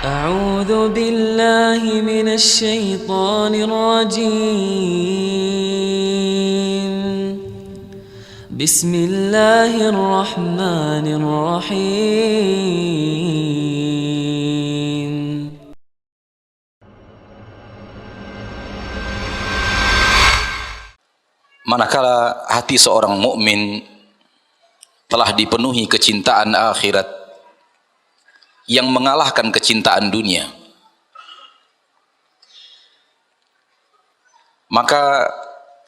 أعوذ بالله من الشيطان الرجيم بسم الله الرحمن الرحيم Manakala hati seorang mukmin telah dipenuhi kecintaan akhirat yang mengalahkan kecintaan dunia, maka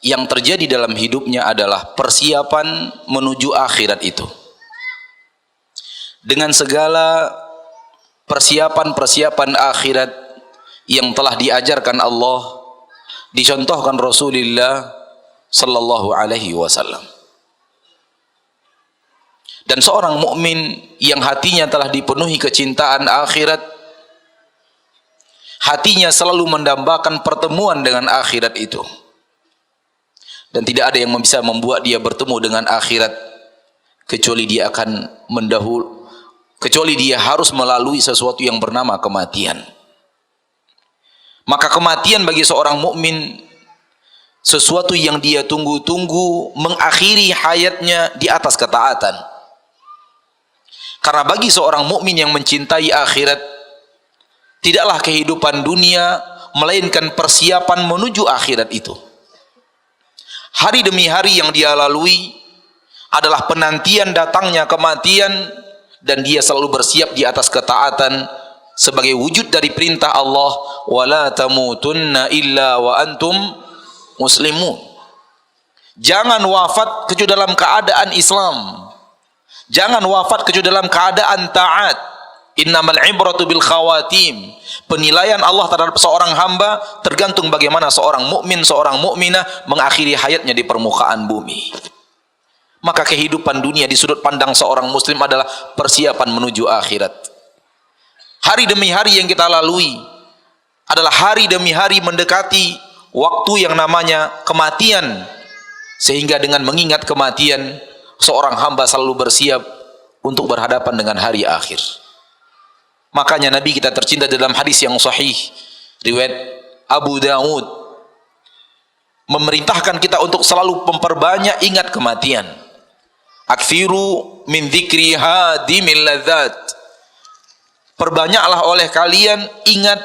yang terjadi dalam hidupnya adalah persiapan menuju akhirat itu. Dengan segala persiapan-persiapan akhirat yang telah diajarkan Allah, dicontohkan Rasulullah sallallahu alaihi wasallam. Dan seorang mukmin yang hatinya telah dipenuhi kecintaan akhirat, hatinya selalu mendambakan pertemuan dengan akhirat itu. Dan tidak ada yang bisa membuat dia bertemu dengan akhirat kecuali dia harus melalui sesuatu yang bernama kematian. Maka kematian bagi seorang mukmin sesuatu yang dia tunggu-tunggu, mengakhiri hayatnya di atas ketaatan. Karena bagi seorang mukmin yang mencintai akhirat, tidaklah kehidupan dunia melainkan persiapan menuju akhirat itu. Hari demi hari yang dia lalui adalah penantian datangnya kematian, dan dia selalu bersiap di atas ketaatan sebagai wujud dari perintah Allah, wala tamutunna illa wa antum muslimun. Jangan wafat kecuali dalam keadaan Islam. Jangan wafat kecuali dalam keadaan taat. Innamal ibratu bil khawatim. Penilaian Allah terhadap seorang hamba tergantung bagaimana seorang mukmin, seorang mukminah mengakhiri hayatnya di permukaan bumi. Maka kehidupan dunia di sudut pandang seorang muslim adalah persiapan menuju akhirat. Hari demi hari yang kita lalui adalah hari demi hari mendekati waktu yang namanya kematian, sehingga dengan mengingat kematian seorang hamba selalu bersiap untuk berhadapan dengan hari akhir. Makanya Nabi kita tercinta dalam hadis yang sahih riwayat Abu Dawud memerintahkan kita untuk selalu memperbanyak ingat kematian. Aktsiru min dzikri hadimil ladzat. Perbanyaklah oleh kalian ingat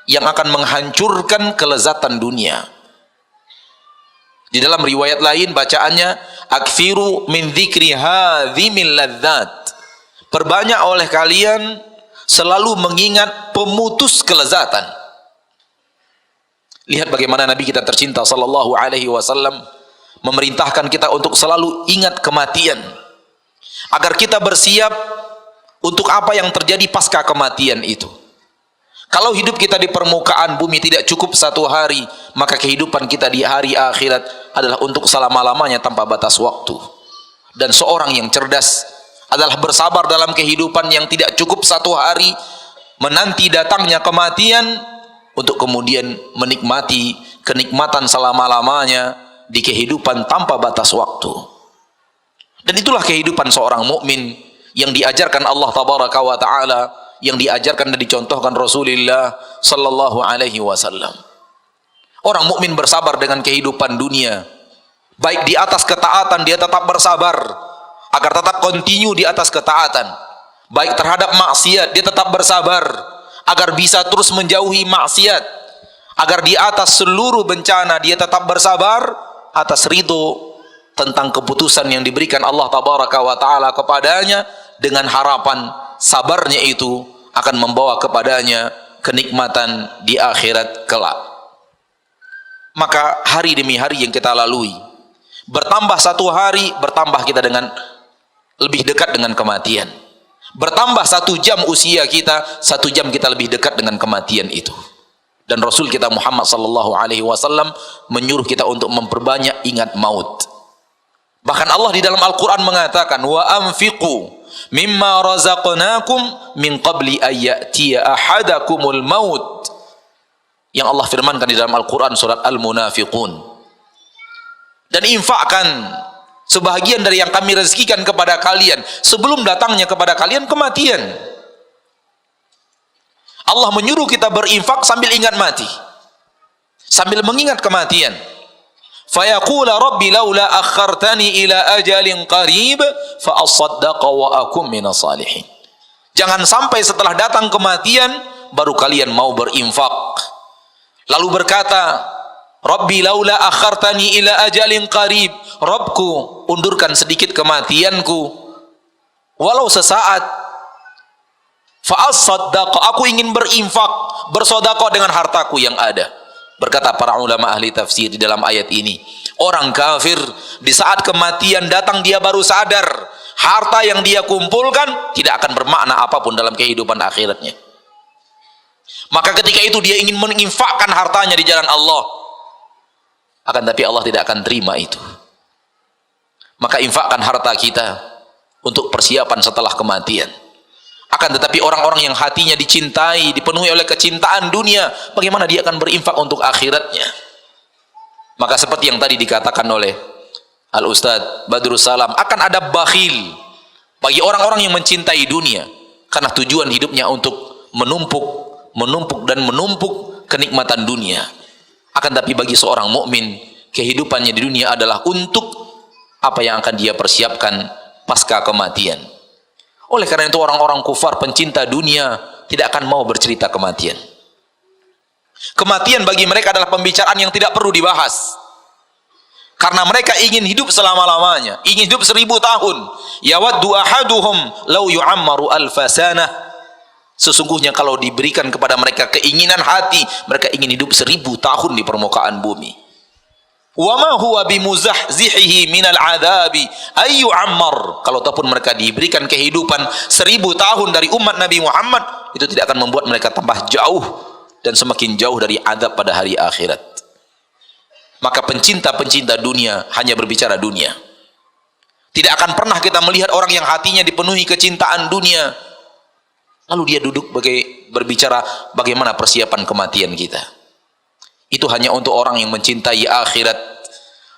yang akan menghancurkan kelezatan dunia. Di dalam riwayat lain bacaannya aktsiru min dzikri hadzimil ladzat. Perbanyak oleh kalian selalu mengingat pemutus kelezatan. Lihat bagaimana Nabi kita tercinta sallallahu alaihi wasallam memerintahkan kita untuk selalu ingat kematian, agar kita bersiap untuk apa yang terjadi pasca kematian itu. Kalau hidup kita di permukaan bumi tidak cukup satu hari, maka kehidupan kita di hari akhirat adalah untuk selama-lamanya tanpa batas waktu. Dan seorang yang cerdas adalah bersabar dalam kehidupan yang tidak cukup satu hari, menanti datangnya kematian untuk kemudian menikmati kenikmatan selama-lamanya di kehidupan tanpa batas waktu. Dan itulah kehidupan seorang mukmin yang diajarkan Allah tabaraka wa taala, yang diajarkan dan dicontohkan Rasulullah sallallahu alaihi wasallam. Orang mukmin bersabar dengan kehidupan dunia, baik di atas ketaatan dia tetap bersabar agar tetap kontinu di atas ketaatan, baik terhadap maksiat dia tetap bersabar agar bisa terus menjauhi maksiat, agar di atas seluruh bencana dia tetap bersabar atas ridho tentang keputusan yang diberikan Allah tabaraka wa taala kepadanya, dengan harapan sabarnya itu akan membawa kepadanya kenikmatan di akhirat kelak. Maka hari demi hari yang kita lalui, bertambah satu hari, bertambah kita dengan lebih dekat dengan kematian. Bertambah satu jam usia kita, satu jam kita lebih dekat dengan kematian itu. Dan Rasul kita Muhammad sallallahu alaihi wasallam menyuruh kita untuk memperbanyak ingat maut. Bahkan Allah di dalam Al-Quran mengatakan, wa anfiqu mimma razaqnakum min qabli ayyatiya ahadakumul maut. Yang Allah firmankan di dalam Al-Quran surat Al-Munafiqun. Dan infakkan sebahagian dari yang kami rezekikan kepada kalian sebelum datangnya kepada kalian kematian, Allah menyuruh kita berinfak sambil ingat mati, sambil mengingat kematian. Fayaqula rabbi laula akhartani ila ajalin qarib fa asaddaqa wa akum minas salihin. Jangan sampai setelah datang kematian baru kalian mau berinfak. Lalu berkata, rabbi laula akhartani ila ajalin qarib, Rabbku, undurkan sedikit kematianku walau sesaat. Fa asaddaqa, aku ingin berinfak, bersedekah dengan hartaku yang ada. Berkata para ulama ahli tafsir di dalam ayat ini, orang kafir di saat kematian datang dia baru sadar harta yang dia kumpulkan tidak akan bermakna apapun dalam kehidupan akhiratnya. Maka ketika itu dia ingin menginfakkan hartanya di jalan Allah, akan tapi Allah tidak akan terima itu. Maka infakkan harta kita untuk persiapan setelah kematian. Akan tetapi orang-orang yang hatinya dicintai, dipenuhi oleh kecintaan dunia, bagaimana dia akan berinfak untuk akhiratnya? Maka seperti yang tadi dikatakan oleh Al-Ustadz Badrus Salam, akan ada bakhil bagi orang-orang yang mencintai dunia, karena tujuan hidupnya untuk menumpuk kenikmatan dunia. Akan tapi bagi seorang mukmin, kehidupannya di dunia adalah untuk apa yang akan dia persiapkan pasca kematian. Oleh karena itu orang-orang kufar pencinta dunia tidak akan mau bercerita kematian. Kematian bagi mereka adalah pembicaraan yang tidak perlu dibahas. Karena mereka ingin hidup selama-lamanya, ingin hidup 1000 tahun. Yawaddu ahaduhum law yu'ammaru alfa sanah. Sesungguhnya kalau diberikan kepada mereka keinginan hati, mereka ingin hidup 1000 tahun di permukaan bumi. Wa ma huwa bimuzahzihihi minal adabi ay yu'ammar. Kalau ataupun mereka diberikan kehidupan 1000 tahun dari umat Nabi Muhammad, itu tidak akan membuat mereka tambah jauh dan semakin jauh dari adab pada hari akhirat. Maka pencinta-pencinta dunia hanya berbicara dunia. Tidak akan pernah kita melihat orang yang hatinya dipenuhi kecintaan dunia lalu dia duduk berbicara bagaimana persiapan kematian kita. Itu hanya untuk orang yang mencintai akhirat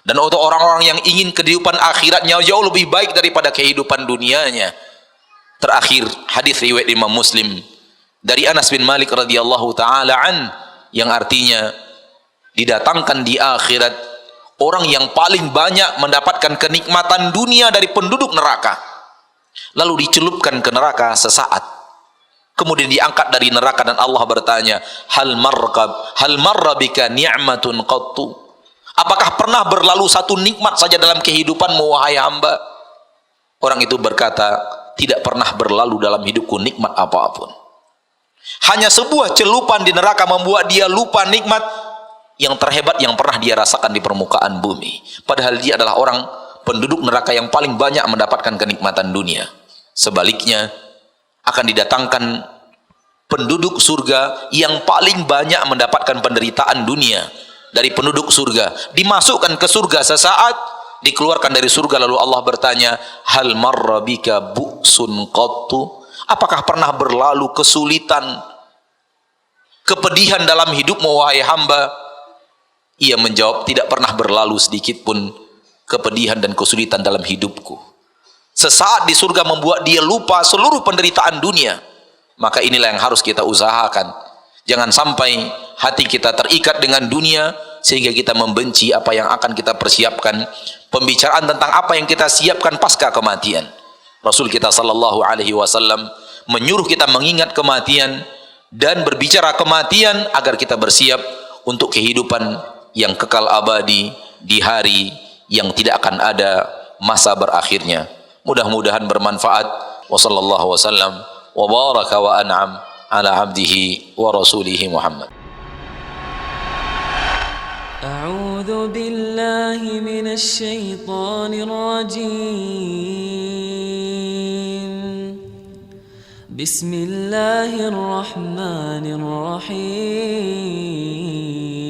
dan untuk orang-orang yang ingin kehidupan akhiratnya jauh lebih baik daripada kehidupan dunianya. Terakhir, hadis riwayat Imam Muslim dari Anas bin Malik radhiyallahu taala an, yang artinya didatangkan di akhirat orang yang paling banyak mendapatkan kenikmatan dunia dari penduduk neraka, lalu dicelupkan ke neraka sesaat, kemudian diangkat dari neraka dan Allah bertanya, hal marra bika ni'matun qattu, apakah pernah berlalu satu nikmat saja dalam kehidupanmu wahai hamba? Orang itu berkata, tidak pernah berlalu dalam hidupku nikmat apapun. Hanya sebuah celupan di neraka membuat dia lupa nikmat yang terhebat yang pernah dia rasakan di permukaan bumi. Padahal dia adalah orang penduduk neraka yang paling banyak mendapatkan kenikmatan dunia. Sebaliknya, akan didatangkan penduduk surga yang paling banyak mendapatkan penderitaan dunia dari penduduk surga, dimasukkan ke surga sesaat, dikeluarkan dari surga, lalu Allah bertanya, hal marra bika bu'sun qattu, apakah pernah berlalu kesulitan, kepedihan dalam hidupmu wahai hamba? Ia menjawab, tidak pernah berlalu sedikit pun kepedihan dan kesulitan dalam hidupku. Sesaat di surga membuat dia lupa seluruh penderitaan dunia. Maka inilah yang harus kita usahakan. Jangan sampai hati kita terikat dengan dunia sehingga kita membenci apa yang akan kita persiapkan, pembicaraan tentang apa yang kita siapkan pasca kematian. Rasul kita sallallahu alaihi wasallam menyuruh kita mengingat kematian dan berbicara kematian agar kita bersiap untuk kehidupan yang kekal abadi di hari yang tidak akan ada masa berakhirnya. Mudah-mudahan bermanfaat. Wa sallallahu wasallam wa baraka wa an'am ala abdihi wa rasulihi Muhammad. A'udzu billahi minasy syaithanir rajim. Bismillahirrahmanirrahim.